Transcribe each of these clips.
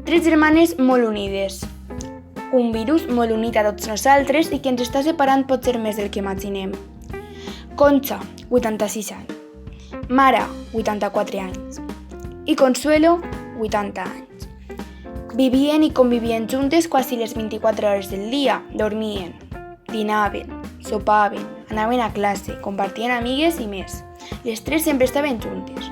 Tres germanes molt unides. Un virus molt unit a tots nosaltres i que ens està separant potser més del que imaginem. Concha, 86 anys. Mara, 84 anys. I Consuelo, 80 anys. Vivien i convivien juntes quasi les 24 hores del dia. Dormien, dinaven, sopaven, anaven a classe, compartien amigues i més. Les tres sempre estaven juntes.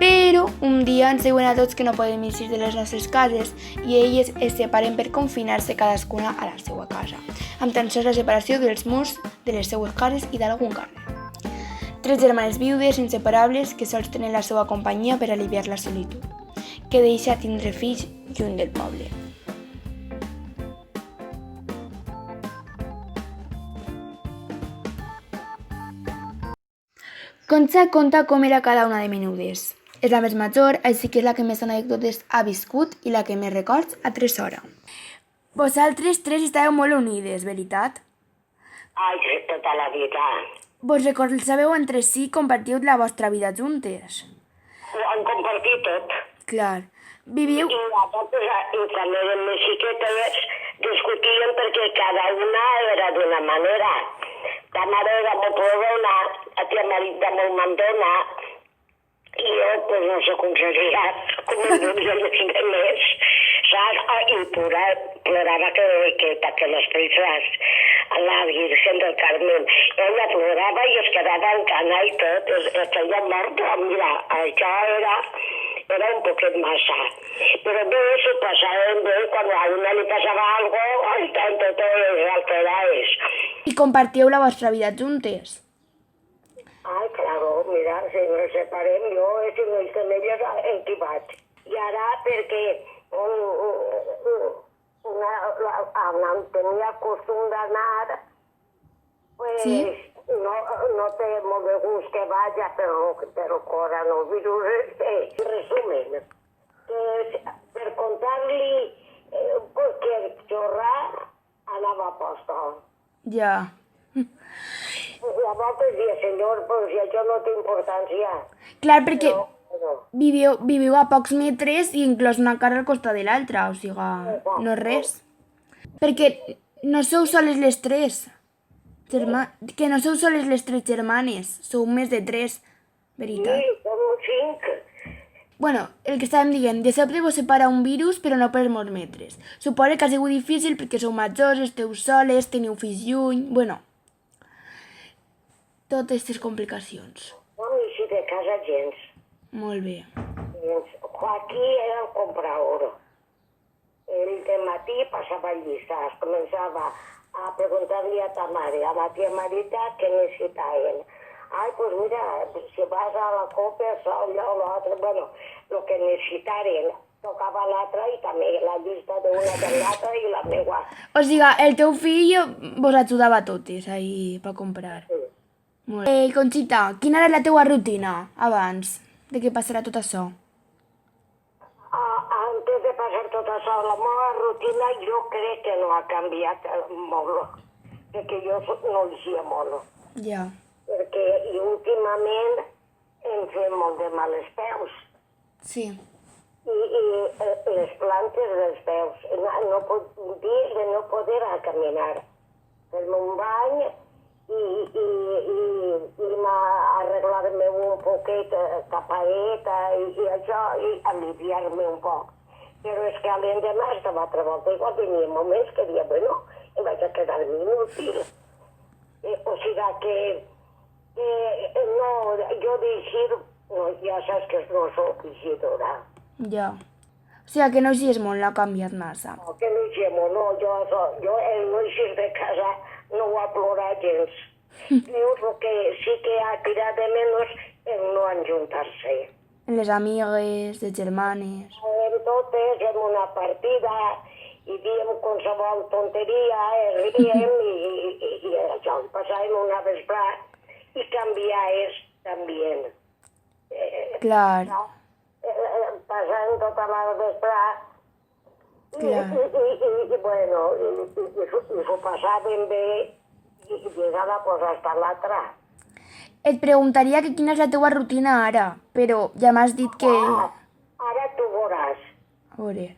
Però un dia ens diuen a tots que no podem eixir de les nostres cases i elles es separen per confinar-se cadascuna a la seva casa, amb tan sols la separació dels murs de les seues cases i d'algun carrer. Tres germanes viudes inseparables que sols tenen la seva companyia per aliviar la solitud, que deixa tindre fills lluny del poble. Concha conta com era cada una de menudes. És la més major, així que és la que més anècdotes ha viscut i la que més records atresora. Vosaltres tres estàveu molt unides, veritat? Ai, tota la vida. Vos recolzàveu entre si i compartíeu la vostra vida juntes. Ho han compartit tot. Clar. Vivíeu... I quan eren més xiquetes discutien perquè cada una era d'una manera. La mare era molt plorona, el teu marit era molt mandona, i jo pues, no sé com seria, com el duia més, saps? I plorava que les prises a la Virgen del Carmen. Ella plorava i es quedava en cana i tot, es feia morta. Mira, això era un poquet massa. Però bé, s'ho passaven bé, quan a una li passava alguna cosa, tant tot les alteraves. I compartíeu la vostra vida juntes. Ai, claro, mira, si nos separem, jo, si no estem elles, en qui vaig. I ara, perquè una tenia costum d'anar, pues, sí? no té molt de gust que vaja, però coronavirus, resumen, que per contar-li qualque xorrar, anava a posta. Ja. Llavors deia, senyor, pues això no té importància. Clar, perquè viviu a pocs metres i inclòs una cara al costat de l'altra, o sigui, no és res. Perquè no sou soles les tres, que no sou soles les tres germanes, sou més de tres, veritat? Sí, som 5. Bueno, el que estàvem dient, de sobte vos separa un virus, però no per molts metres. Suposo que ha sigut difícil perquè sou majors, esteu soles, teniu fills lluny, bueno, totes aquestes complicacions. No m'eixi de casa gens. Molt bé. Joaquí era el comprador. Ell de matí passava llistes, començava a preguntar-li a ta mare, a la tia Marita, què necessitaven. Ai, pues mira, si vas a la copa, allò, l'altre, bueno, el que necessitaren, tocava l'altre i també la llista d'una de l'altra i la meua. O sigui, el teu fill vos ajudava a totes ahí per comprar. Sí. Molt bé. Conxita, quina era la teua rutina abans de que passarà tot això? Antes de passar tot això, la meva rutina jo crec que no ha canviat molt, perquè jo no llegia molt. Ja. Perquè últimament em fem molt de mal els peus. Sí. I les plantes dels peus. No pot dir de no poder caminar. Fer-me un bany i arreglar-me un poquet tapadeta i això, i aliviar-me un poc. Però és que l'endemà estava altra volta igual, tenia moments que dia, bueno, em vaig a quedar-me inútil. O sigui que no, jo d'eixir, no, ja saps que no soc eixidora. Ja. O sigui que no xies molt, no ha canviat massa. No, que no eixim, no, jo el no eixir de casa no ho ha plorat gens. Dius que sí que ha tirat de menys el no enjuntar-se. Les amigues, les germanes... En totes, en una partida, i diem qualsevol tonteria, riem i això, passàvem una vesprada. I canviar també. Clar. Passant tota la vesprada i bueno, i s'ho passaven bé i llegava pues hasta l'altra. Et preguntaria que quina és la teua rutina ara, però ja m'has dit que... Ara tu veuràs. A veure...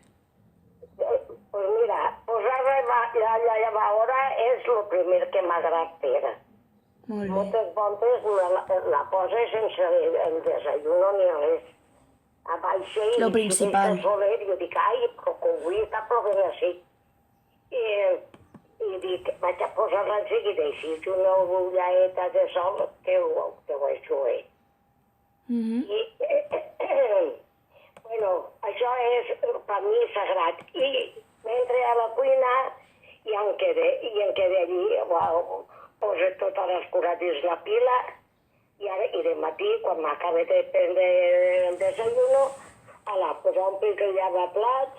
Pues mira, posar la llevadora és el primer que m'agrada fer. Molt bé. Moltes voltes la poses sense el desayuno ni res. A baixa i Lo principal. si soler, jo dic, ai, però que avui està plovent així. I dic, vaig a posar-la en seguida, i si una ullaeta de sol, que ho aixué. I, bueno, això és per mi sagrat. I mentre a la cuina i em quedé allí, poso totes les curadis la pila, i de matí, quan m'acabe de prendre el desayuno, pues ompli el llavaplats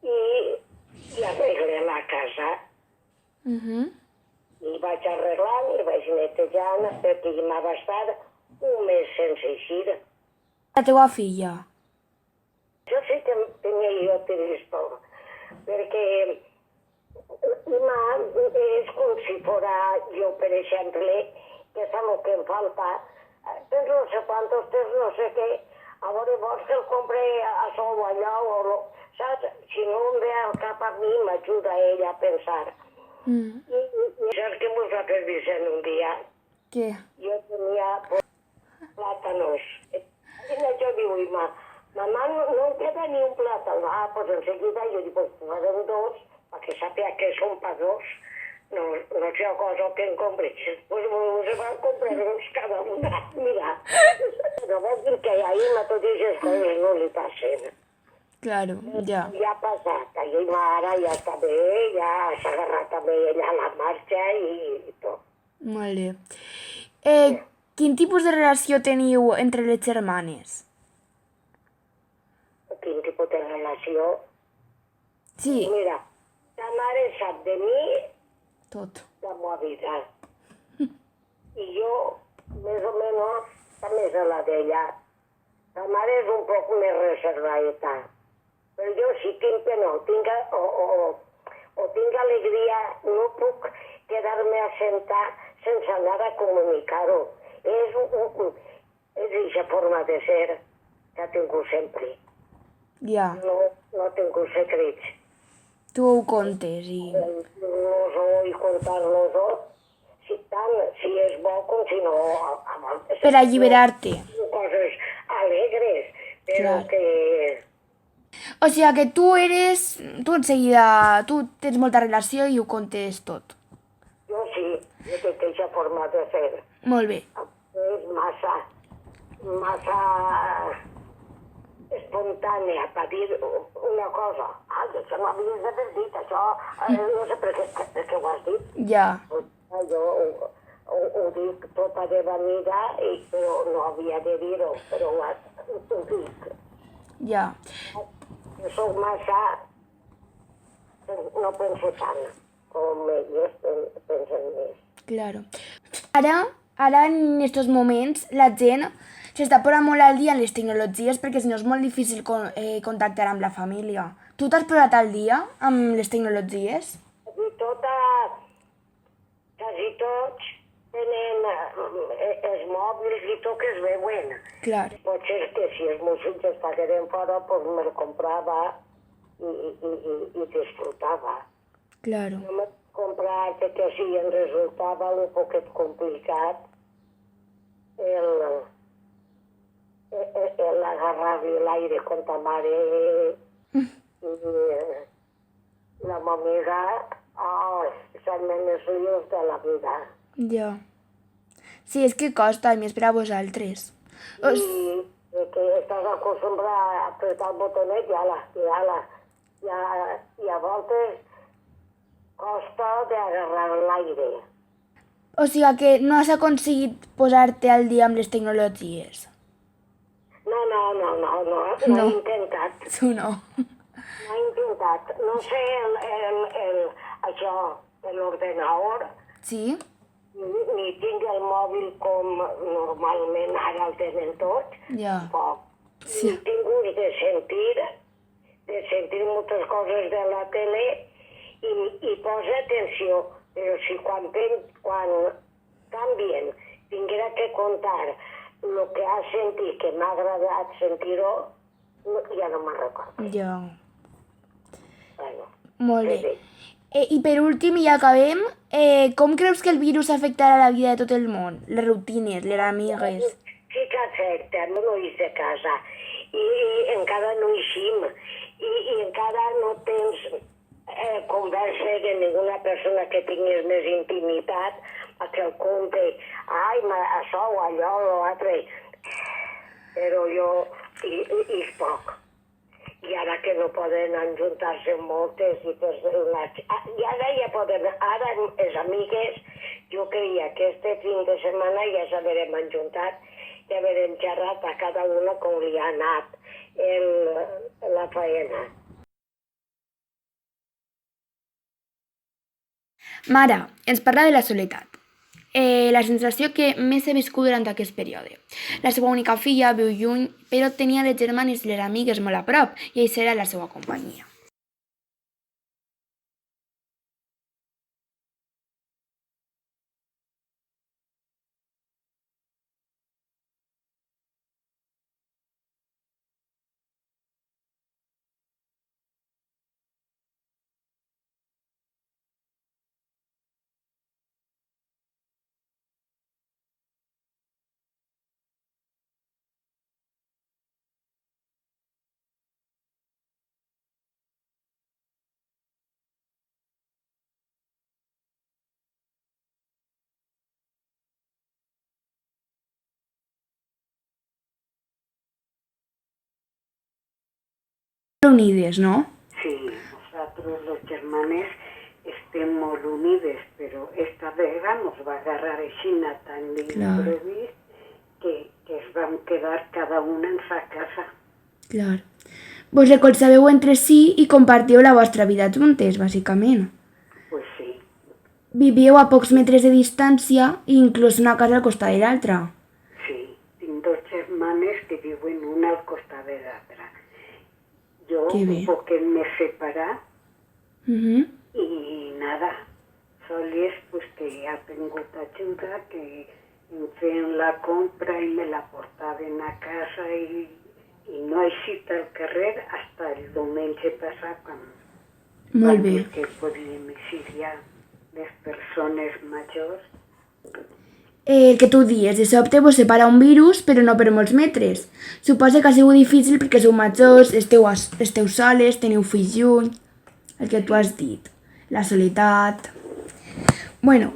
i arregle la casa. I vaig arreglant i vaig netejant perquè m'ha bastat un mes sense eixir. La teua filla. Això sí que tenia jo trist, perquè és com si fora jo, per exemple, que és el que em falta. Tens no sé quantos, tens no sé què, a veure, vols que el compre a sol o allò, saps? Si no em ve al cap a mi, m'ajuda ella a pensar. I saps què m'ho va fer Vicent un dia? Què? Jo tenia plátanos. I jo diu, mamà, no em queda ni un plàtan. Pues enseguida jo dic, pues farem dos, perquè sàpiga que són per dos. No sé cosa que em compris. Pues se van comprar dos cada una. Mira, no vol dir que ahir a totes aquestes coses no li passen. Claro, ja. Ja ha passat. Ahir ara ja està bé, ja s'ha agarrat també ella a la marxa i tot. Molt bé. Quin tipus de relació teniu entre les germanes? Quin tipus de relació? Sí. Mira, ta mare sap de mi Tot. la meva vida. I jo, més o menys, també és la d'ella. La mare és un poc més reservada. Però jo si tinc pena o tinc alegria, no puc quedar-me a sentar sense anar a comunicar-ho. És aquesta forma de ser que ha tingut sempre. Ja. No ha tingut secrets. Tu ho contes i... Los-ho i contar-los-ho, si és bo com si no... Per alliberar-te. Coses alegres, però Clar. que... O sigui que tu enseguida, tu tens molta relació i ho contes tot. Jo sí, jo tinc aquesta forma de fer. Molt bé. És massa espontània per dir una cosa. Això no havies d'haver dit, això no sé per què ho has dit. Ja. Jo ho dic tota de vanida, però no havia de dir-ho, però ho dic. Ja. Jo soc massa... no penso tant com elles pensen més. Claro. Ara en estos moments la gent s'està posant molt al dia en les tecnologies perquè si no és molt difícil contactar amb la família. Tu t'has posat al dia amb les tecnologies? Quasi tots tenen els mòbils i tot que es veuen. Clar. Pot ser que si els meus fills es quedaren fora, pues me'l comprava i disfrutava. Claro. No m'he comprat que si em resultava un poquet complicat l'agarrar l'aire con ta mare i la meva amiga, són els líos de la vida. Ja. Sí, és que costa, i més per a vosaltres. I que estàs acostumbrat a apretar el botonet i a voltes costa d'agarrar l'aire. O sigui que no has aconseguit posar-te al dia amb les tecnologies. No he intentat. Tu no. No he intentat. No sé això de l'ordenador, Sí? ni tinc el mòbil com normalment ara el tenen tots, Ja. poc. Sí. Ni tinc gust de sentir moltes coses de la tele i posa atenció, però si quan canvien tinguera que contar el que ha sentit, que m'ha agradat sentir-ho, ja no me'n recordo. Ja. Bueno, Molt Que bé. I per últim, i ja acabem, com creus que el virus afectarà la vida de tot el món? Les rutines, les amigues... sí que afecta, no eix de casa. I encara no eixim. I encara no tens conversa de ninguna persona que tinguis més intimitat a que el conte, ai, això o allò o l'altre. Però jo, i poc. I ara que no poden ajuntar-se moltes i fer una... I ara ja poden... Ara les amigues, jo creia que este fin de setmana ja s'haurem ajuntat, ja haurem xerrat a cada una com li ha anat la feina. Mare, ens parla de la soledat. La sensació que més he viscut durant aquest període. La seva única filla viu lluny, però tenia les germanes i les amigues molt a prop, i això era la seva companyia. Unides, no? Sí, nosaltres los germanes estem molt unides, però esta vegada nos va agarrar així tan d'imprevist que es vam quedar cada una en sa casa. Clar. Vos recolzàveu entre si i compartíeu la vostra vida juntes, bàsicament. Pues sí. Vivíeu a pocs metres de distància i inclús una casa al costat de l'altra. Sí, tinc dos germanes que viuen una al costat de l'altra. Jo un poquet més separat i nada, sols pues, que ha tingut ajuda, que em feien la compra i me la portaven a casa i no he eixit al carrer fins el diumenge passat quan Molt bé. que podíem eixir ja les persones majors. El que tu dius, de sobte vos separa un virus, però no per molts metres. Suposa que ha sigut difícil perquè sou majors, esteu soles, teniu fills lluny, el que tu has dit, la soledat... Bueno,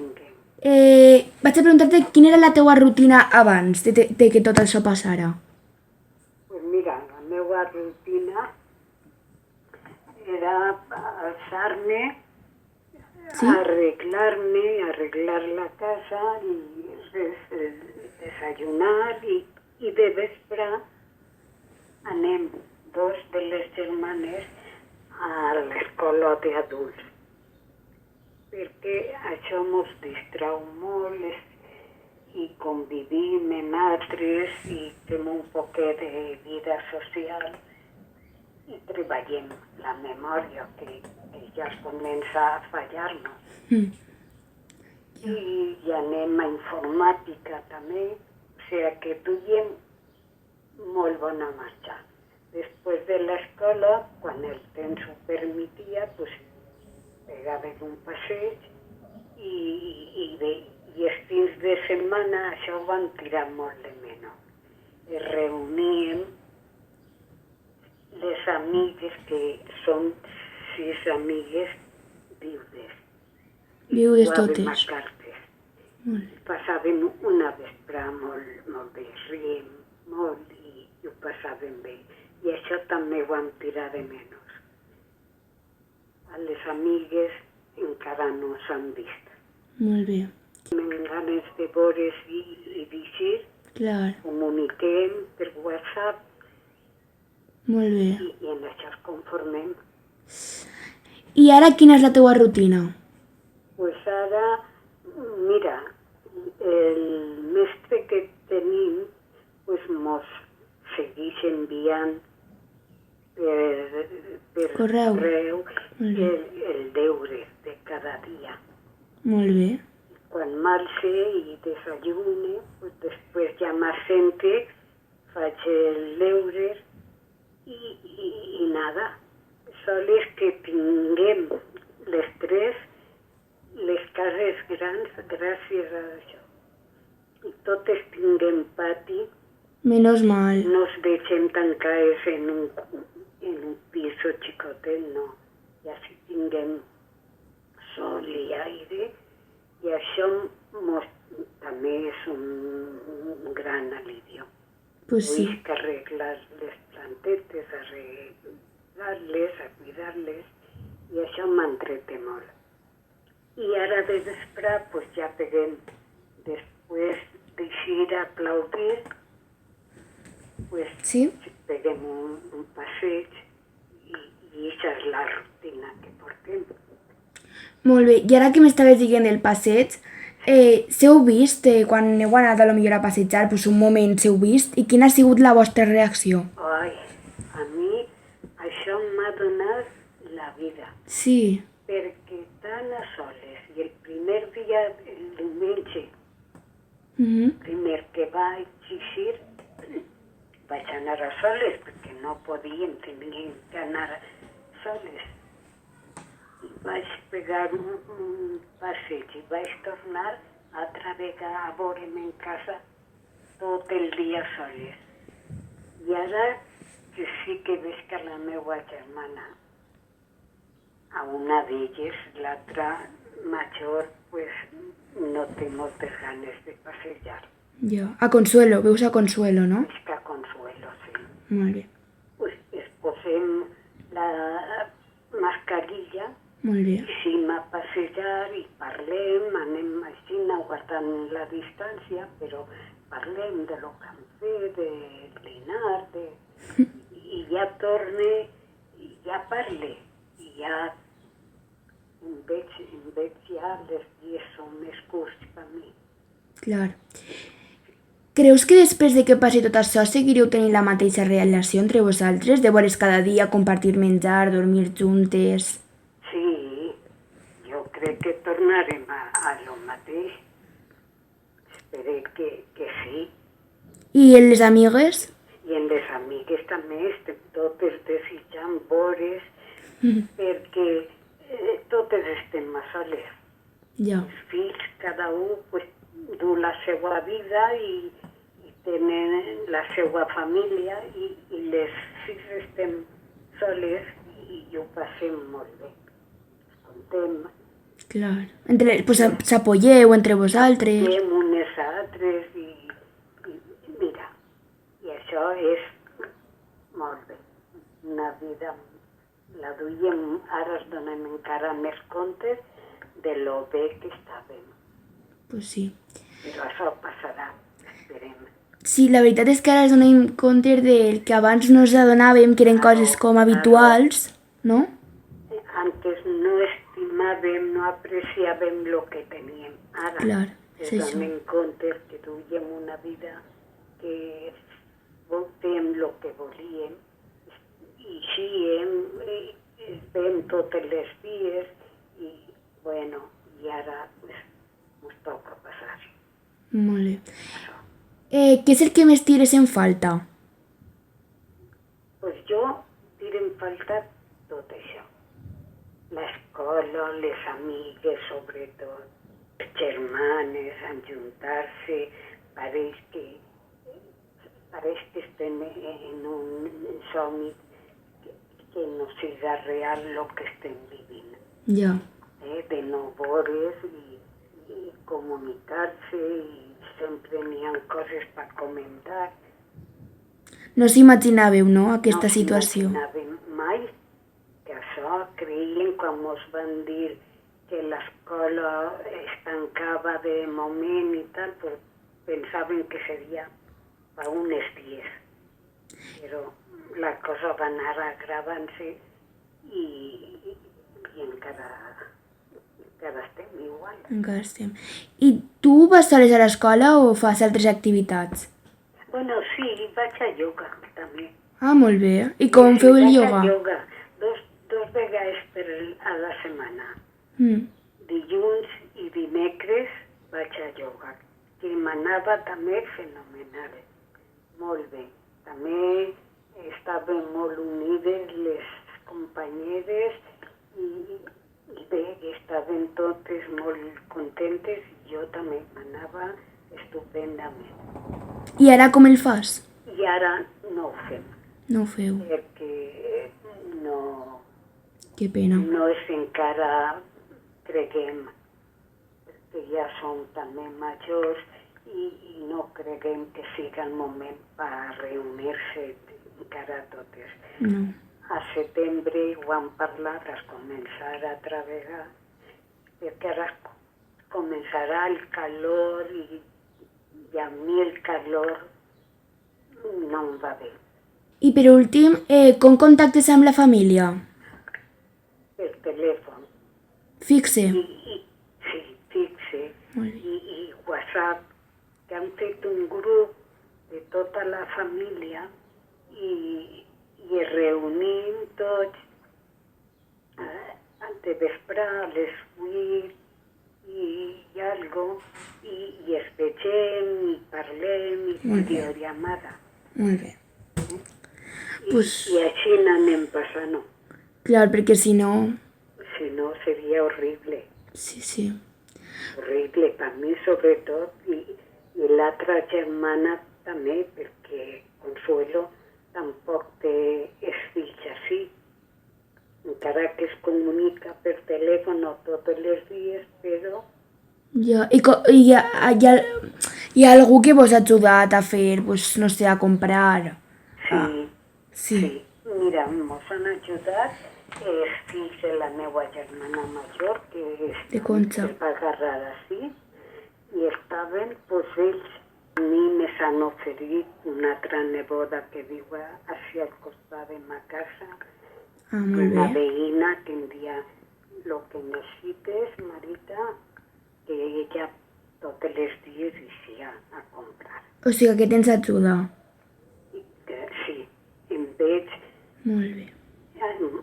vaig a preguntar-te quina era la teua rutina abans de que tot això passara. Pues mira, la meva rutina era alçar-me, arreglar-me, arreglar la casa i desayunar i de vespre anem dos de les germanes a l'escola d'adults perquè això ens distrau molt i convivim amb altres i fem un poquet de vida social i treballem la memòria que ja comença a fallar-nos. I anem a informàtica també, o sigui que duiem molt bona marxa. Després de l'escola, quan el temps ho permetia, pues, pegàvem un passeig i els fins de setmana això ho van tirar molt de menys. Es reuníem les amigues, que són 6 amigues viudes. Viudes totes. Passàvem una vesprà molt bé, riem molt i ho passàvem bé. I això també ho vam tirar de menys. A les amigues encara no s'han vist. Molt bé. Tenim ganes de veure's i d'eixir. Clar. Comuniquem per WhatsApp. Molt bé. I en això ens conformem. I ara quina és la teua rutina? Pues ara, mira, el mestre que tenim pues mos segueix enviant per correu el deure de cada dia. Molt bé. Quan marxe i desayune, pues després ja m'assente, faig el deure i nada. Sols que tinguem m'agrada això. I totes tinguem pati, Menos mal. no ens deixem tancades en un pis xicotet, no. I així tinguem sol i aire, i això també és un gran alivio. Pues sí. Vull que arreglar les plantetes, a regar-les, a cuidar-les, i això m'entreté molt. I ara de vespre pues, ja peguem, després d'eixir a aplaudir, pues, Sí? peguem un passeig i això és la rutina que portem. Molt bé. I ara que m'estaves dient el passeig, s'heu vist quan heu anat a lo millor a passejar, pues un moment s'heu vist, i quina ha sigut la vostra reacció? Ai, a mi això m'ha donat la vida, Sí. perquè tan a soles, i el primer dia, el diumenge, primer que vaig eixir, vaig anar a soles, perquè no podíem, teníem que anar soles. I vaig pegar un passeig i vaig tornar altra vegada a veure'm en casa tot el dia soles. I ara que sí que veig que la meva germana, a una d'elles, l'altra major, pues, no té moltes ganes de passejar. Ja. A Consuelo, veus a Consuelo, no? És que a Consuelo, sí. Molt bé. Pues es posem la mascarilla, Molt bé. eixim a passejar i parlem, anem així guardant la distància, però parlem de lo que hem fet, de dinar, i ja torne, i ja parle, i ja em veig ja els dies són més curts per mi. Clar. Creus que després de que passi tot això seguireu tenint la mateixa relació entre vosaltres? De veure's cada dia, compartir menjar, dormir juntes? Sí, jo crec que tornarem a lo mateix. Espero que sí. I en les amigues? I en les amigues també estem totes desitjant veure's, perquè totes estem a soles. Ja. Els fills, cada un pues, du la seva vida i tenen la seva família i les fills estem soles i ho passem molt bé. Contem, Clar. Pues s'apoyeu entre vosaltres. fem unes a altres i mira, i això és molt bé. Una vida la duiem, ara es donem encara més compte de lo bé que estàvem. Pues sí. Però això passarà, esperem. Sí, la veritat és que ara ens donem compte del que abans no ens adonàvem, que eren coses com habituals, no? Antes no estimàvem, no apreciàvem lo que teníem. Ara Clar, ens és això. donem compte que duiem una vida que fem lo que volíem i sí, fem totes les dies i, bueno, i ara pues, ens toca passar. Molt bé. Què és el que més tires en falta? Pues jo tiro en falta tot això. L'escola, les amigues, sobretot, les germanes, ajuntar-se, pareix que estem en un somni que no siga real el que estem vivint. Ja. De no veure's i comunicar-se i sempre n'hi ha coses per comentar. No s'imaginàveu, no, aquesta situació? No s'imaginàvem mai que això creien quan ens van dir que l'escola es tancava de moment i tal, però pensaven que seria per uns dies. Però la cosa va anar agravant-se i encara estem igual. Encara estem. I tu vas soles a l'escola o fas altres activitats? Bueno, sí, vaig a ioga també. Ah, molt bé. I com feu el Vaig ioga? a ioga dos vegades a la setmana. Mm. Dilluns i dimecres vaig a ioga, que m'anava també fenomenal. Molt bé. També estaven molt unides les companyeres i I bé, estaven totes molt contentes i jo també m'anava estupendament. I ara com el fas? I ara no ho fem, No ho feu. perquè no, Que pena. no és encara, creguem, perquè ja som també majors i no creguem que sigui el moment per reunir-se encara totes. No. A setembre ho vam parlar, es començarà a treballar, perquè ara començarà el calor i a mi el calor no em va bé. I per últim, com contactes amb la família? Per telèfon. Fixe. Sí, fixe. Molt bé. I WhatsApp, que han fet un grup de tota la família i es reunim tots de vespre a les 8 i algo i es vegem i parlem i Molt bé. videollamada. Molt bé. I així n'anem passant. Clar, perquè si no... Si no seria horrible. Sí. Horrible, per mi sobretot, i l'altra germana també, perquè Consuelo tampoc té els fills així. Encara que es comunica per telèfon tots els dies, però... Ja. Hi ha algú que vos ha ajudat a fer, pues, no sé, a comprar? Sí. Mira, mos han ajudat els fills de la meva germana major, que De Concha. es va agarrar així, i estaven, pues ells, a mi me han oferit una altra neboda que viu així al costat de ma casa, Molt una bé. veïna que em dia lo que necessites, Marita, que ella tots els dies eixia a comprar. O sigui que tens ajuda. I que, sí, em veig Molt bé.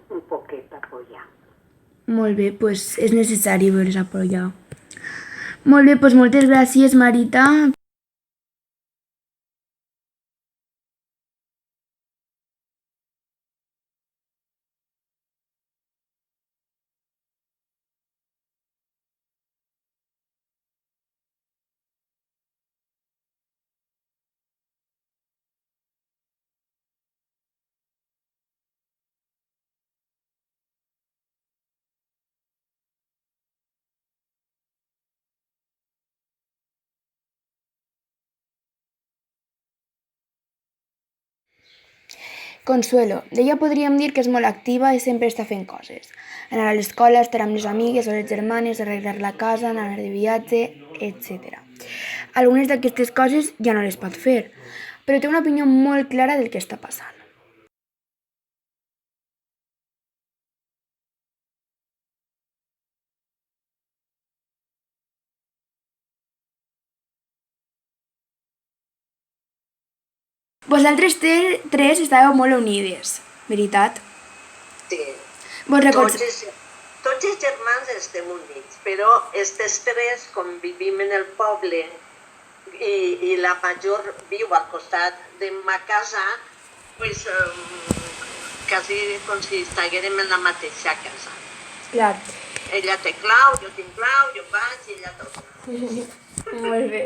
un poquet apoyant. Molt bé, pues és necessari veure's apoyar. Molt bé, pues moltes gràcies, Marita. Consuelo, d'ella podríem dir que és molt activa i sempre està fent coses. Anar a l'escola, estar amb les amigues o les germanes, arreglar la casa, anar de viatge, etc. Algunes d'aquestes coses ja no les pot fer, però té una opinió molt clara del que està passant. Vosaltres tres estàveu molt unides, veritat? Sí, Vos records... tots els germans estem units, però aquests tres, com vivim en el poble i la major viu al costat de ma casa, pues, quasi com si estiguérem en la mateixa casa. Clar. Ella té clau, jo tinc clau, jo vaig i ella torna. Molt bé.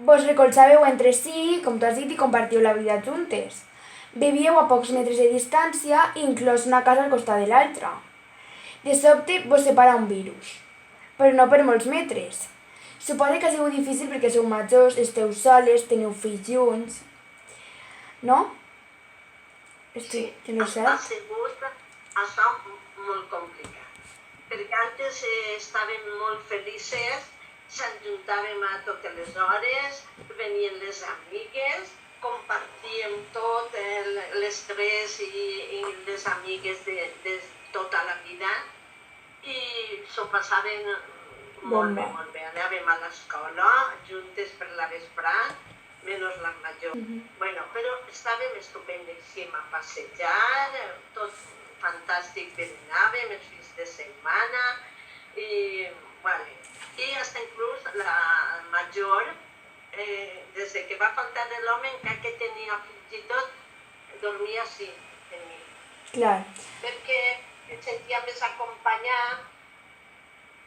Vos recolzàveu entre sí, com tu has dit, i compartiu la vida juntes. Vivíeu a pocs metres de distància, inclòs una casa al costat de l'altra. De sobte vos separa un virus, però no per molts metres. Suposa que ha sigut difícil perquè sou majors, esteu soles, teniu fills junts, no? Sí, que no ha cert? sigut això molt complicat, perquè antes estàvem molt felices, s'ajuntàvem a totes les hores, venien les amigues, compartíem tot, l'estrès i les amigues de tota la vida, i s'ho passaven molt bé, molt bé. Anàvem a l'escola, juntes per la vesprada, menys la major. Bueno, però estàvem estupendes, íem a passejar, tot fantàstic, anàvem els fins de setmana, i vale. I fins inclús la major, des que va faltar l'home, encara que tenia fills i tot, dormia així, en mi. Clar. Perquè ens sentia més acompanyat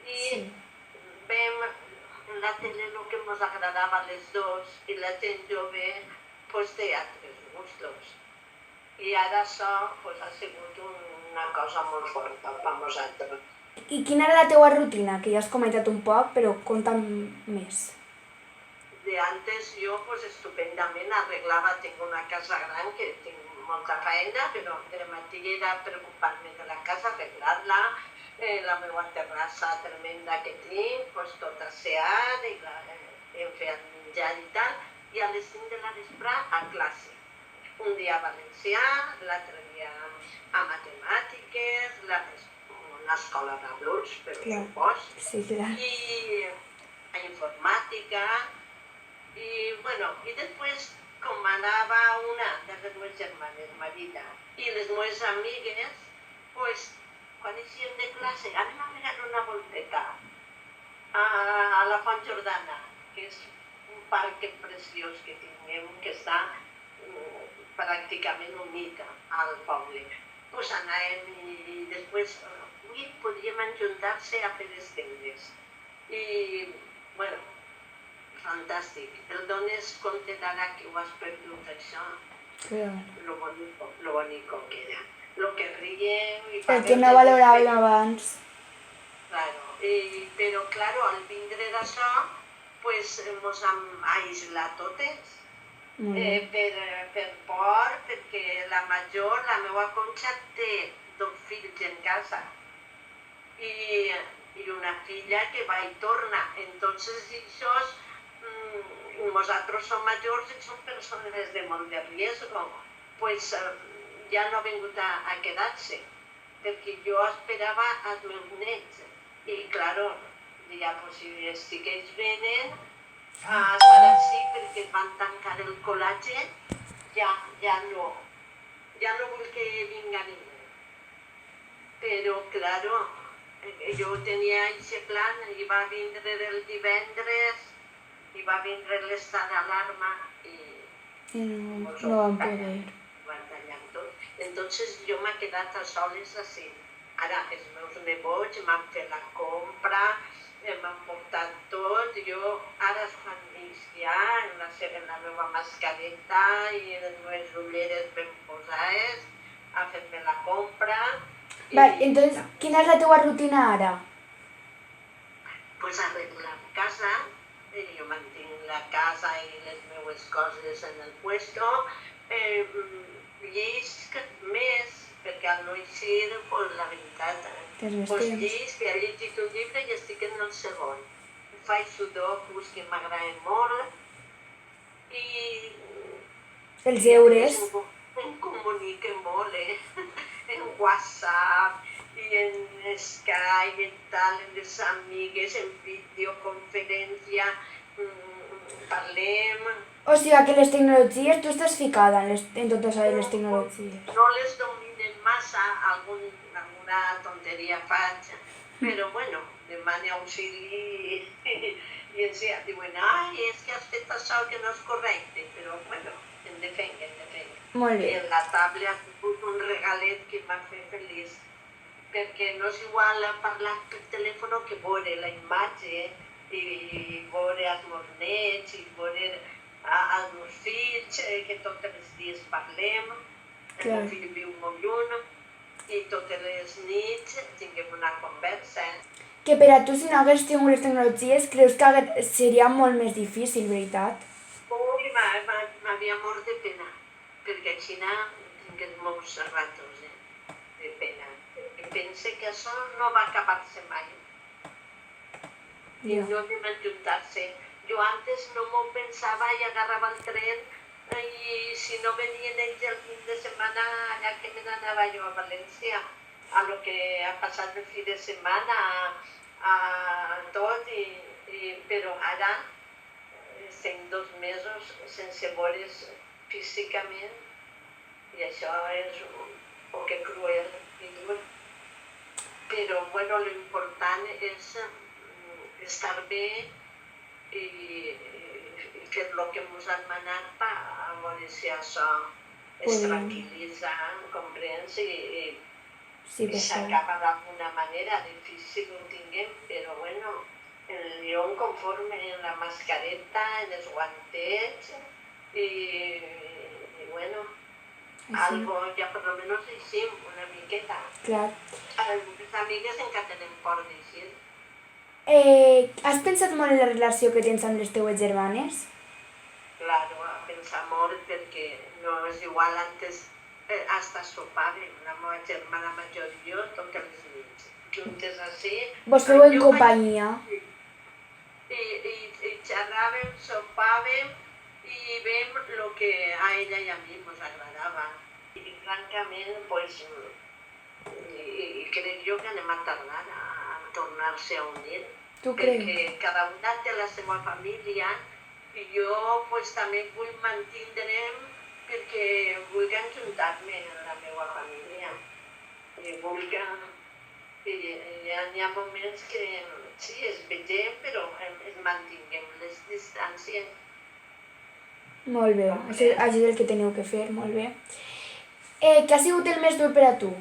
i vam en la tele el que ens agradava a les dos i la gent jove pues, té altres gustos. I ara això pues, ha sigut una cosa molt forta per nosaltres. I quina era la teua rutina? Que ja has comentat un poc, però conta'm més. De antes jo pues, estupendament arreglava, tinc una casa gran que tinc molta feina, però de matí era preocupar-me de la casa, arreglar-la, la meva terrassa tremenda que tinc, pues, tot asseat, i hem fet menjar i tal, i a les 5 de la vespre a classe. Un dia a valencià, l'altre dia a matemàtiques, una escola d'adults, per supòs, i a informàtica, i després, com anava una de les meves germanes, Marita, i les meves amigues, pues, quan eixíem de classe, anem a mirar una volteta a la Font Jordana, que és un parc preciós que tinguem, que està pràcticament unit al poble. Pues anàvem i després podríem ajuntar-se a fer les tendes. I, bueno, fantàstic. El dones compte d'ara que ho has perdut, això, lo bonico que era. Lo que riem... El que no valoràvem abans. Claro, però, claro, al vindre d'això, pues, mos hem aïslat totes. Per por, perquè la major, la meva Conxa, té 2 fills en casa. I una filla que va i torna. Entonces, nosaltres som majors i som persones de molt de riesgo. Pues ja no ha vingut a quedar-se, perquè jo esperava els meus nets. I, claro, ja, pues, si ells venen, serà així perquè es van tancar el col·latge, ja no vull que vinga ningú. Però, claro, jo tenia aquest plan i va vindre el divendres i va vindre l'estat d'alarma i no vam poder. Van tallar tot. Entonces jo m'he quedat a soles així. Ara els meus nebots m'han fet la compra, m'han portat tot, jo ara es fan ja en la meva mascareta i les meves ulleres ben posades, ha fet-me la compra. Entonces, quina és la teua rutina ara? Pues arreglar casa, jo mantinc la casa i les meves coses en el puesto, llisc més, perquè al no eixir, pues la veritat, pues llisc, he llegit un llibre i estic en el segon. Faig sudokus que m'agraden molt i... Els deures? Em comunique molt, en WhatsApp i en Skype i tal, amb les amigues, en videoconferència, parlem... O sigui que les tecnologies, tu estàs ficada en tot això de les tecnologies. No les dominen massa, alguna tonteria faig, però bueno, demane auxili i ens diuen, ai, és que has fet això que no és correcte, però bueno, em defenc. Molt bé. I la tablet ha sigut un regalet que m'ha fet feliç, perquè no és igual parlar per telèfon que veure la imatge i veure els meus nets i veure els meus fills, que tots els dies parlem, el meu fill viu molt lluny i totes les nits tinguem una conversa. Que per a tu, si no hagués tingut les tecnologies, creus que seria molt més difícil, veritat? Ui, m'havia mort de pena, perquè així tinc els meus ratos de pena. Pense que això no va acabar-se mai. I no anem a ajuntar-se. Jo antes no m'ho pensava i agarrava el tren i si no venien ells el fin de setmana, allà que me n'anava jo a València, a lo que ha passat el fi de setmana, a tot, però ara estem 2 mesos sense veure's físicament i això és un poc cruel i dur. Però, bueno, l'important és estar bé i fer el que ens han manat a veure si això es tranquil·litza, comprens, i Sí, per això. s'acaba d'alguna manera, difícil ho tinguem, però bueno, el lleó conforme en la mascareta, en els guantets i bueno, algo ja per lo menos hicim una miqueta. Clar. A les amigues encara tenen por d'eixir. Has pensat molt en la relació que tens amb les teues germanes? Claro, a pensar molt perquè no és igual antes hasta sopàvem, la meva germana major i jo, totes les nits, juntes així. Vos feu en companyia? I xerràvem, sopàvem i veiem el que a ella i a mi ens agradava. I francament, pues, i crec jo que anem a tardar a tornar-se a unir. Tu creus? Perquè cada una té la seva família i jo pues, també vull mantindre'm perquè vull ajuntar-me amb la meva família. I vull que hi ha moments que sí, es vegem, però es mantinguem les distàncies. Molt bé, això és el que teniu que fer, molt bé. Què ha sigut el més dur per a tu?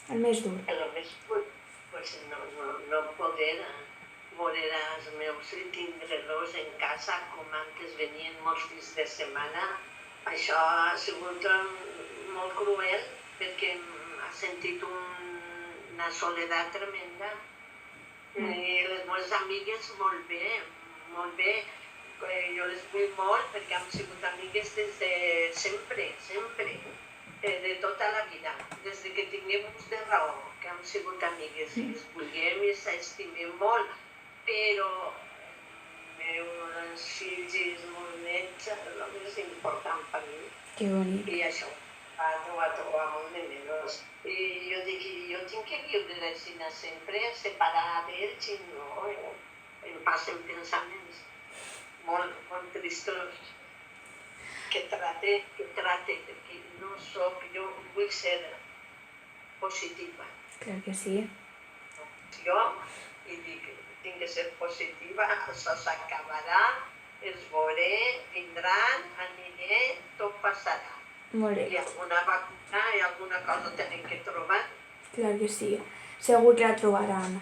El més dur. El més dur, pues no poder veure els meus i tindre-los en casa com antes venien molts dies de setmana. Això ha sigut molt cruel perquè ha sentit una soledat tremenda. I les meves amigues molt bé, molt bé. Jo les vull molt perquè hem sigut amigues des de sempre, de tota la vida, des que tinguem ús de raó, que hem sigut amigues i les vulguem i s'estimem molt, però meus fills i els meus nets és el més important per mi. Que bonic. I això va trobar molt de menys. I jo dic, jo tinc que viure així sempre, separar d'ells i no, em passen pensaments molt tristos que trate, perquè no soc, jo vull ser positiva. Clar que sí. Jo, i dic, tinc que ser positiva, això s'acabarà, els veuré, vindran, aniré, tot passarà. Molt bé. Hi ha alguna vacuna i alguna cosa tenen que trobar. Clar que sí. Segur que la trobaran.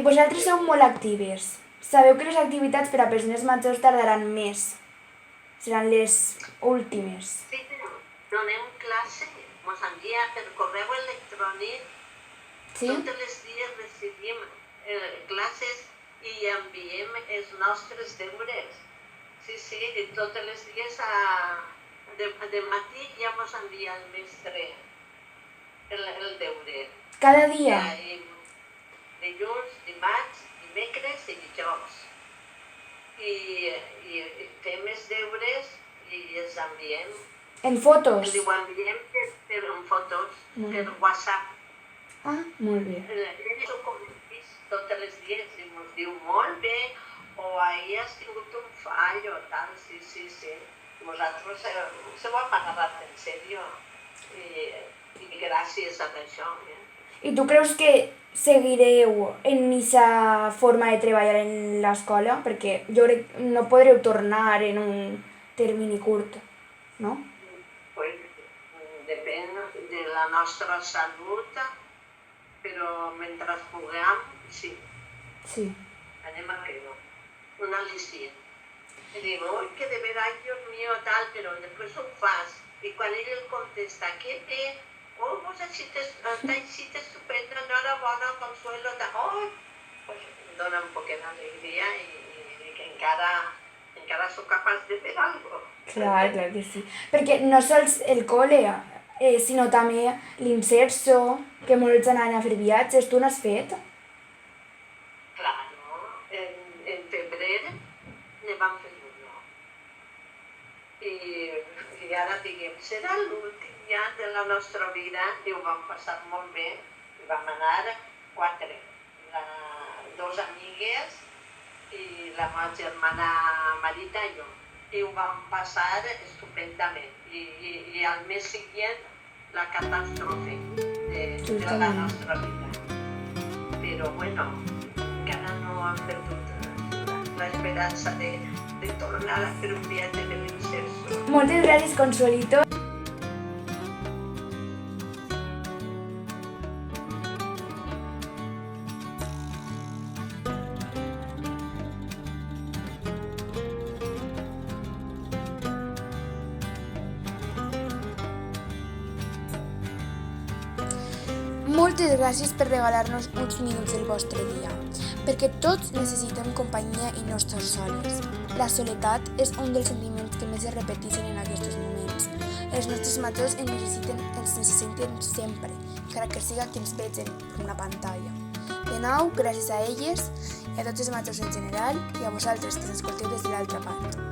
Vosaltres sou molt actives. Sabeu que les activitats per a persones majors tardaran més. Seran les últimes. Sí, però donem classe, ens envia per correu electrònic. Sí? Tots els dies recibim classes i enviem els nostres deures. Sí, i tots els dies de matí ja ens envia el mestre el deure. Cada dia? Dilluns, dimarts, dimecres i dijous. I fem els deures i els enviem. En fotos? Ho enviem per fotos, per WhatsApp. Ah, molt bé. Ells ho comparteix tots els dies i ens diu molt bé, o ahir has tingut un fall o tal, sí. Nosaltres se ho hem agarrat en sèrio i gràcies a això. I tu creus que seguireu en aquesta forma de treballar en l'escola? Perquè jo crec que no podreu tornar en un termini curt, no? Pues depèn de la nostra salut, però mentre puguem, sí. Sí. Anem a fer-ho. Un al·licient. I dic, oi, que de veras, Dios mío, tal, però després ho fas. I quan ell el contesta, què bé, oh, pues així estupenda, enhorabona, Consuelo, oh, pues em dona un poquet d'alegria i que encara sóc capaç de fer alguna cosa. Clar que sí. Perquè no sols el col·le, sinó també l'inserso, que molts anaven a fer viatges, tu n'has fet? Claro, en febrer ne vam fer uno. I ara diguem, serà l'últim ja de la nostra vida i ho vam passar molt bé. I vam anar 4, 2 amigues i la meva germana Marita i jo. I ho vam passar estupendament. I al mes següent la catàstrofe de la nostra vida. Però bueno, encara no hem perdut l'esperança de tornar a fer un viatge de l'inserso. Moltes gràcies, Consuelito. Moltes gràcies per regalar-nos uns minuts del vostre dia, perquè tots necessitem companyia i no estar soles. La soledat és un dels sentiments que més es repeteixen en aquests moments. Els nostres majors ens necessiten sempre, encara que siga que ens vegin per una pantalla. De nou, gràcies a elles i a tots els majors en general i a vosaltres que ens escolteu des de l'altra part.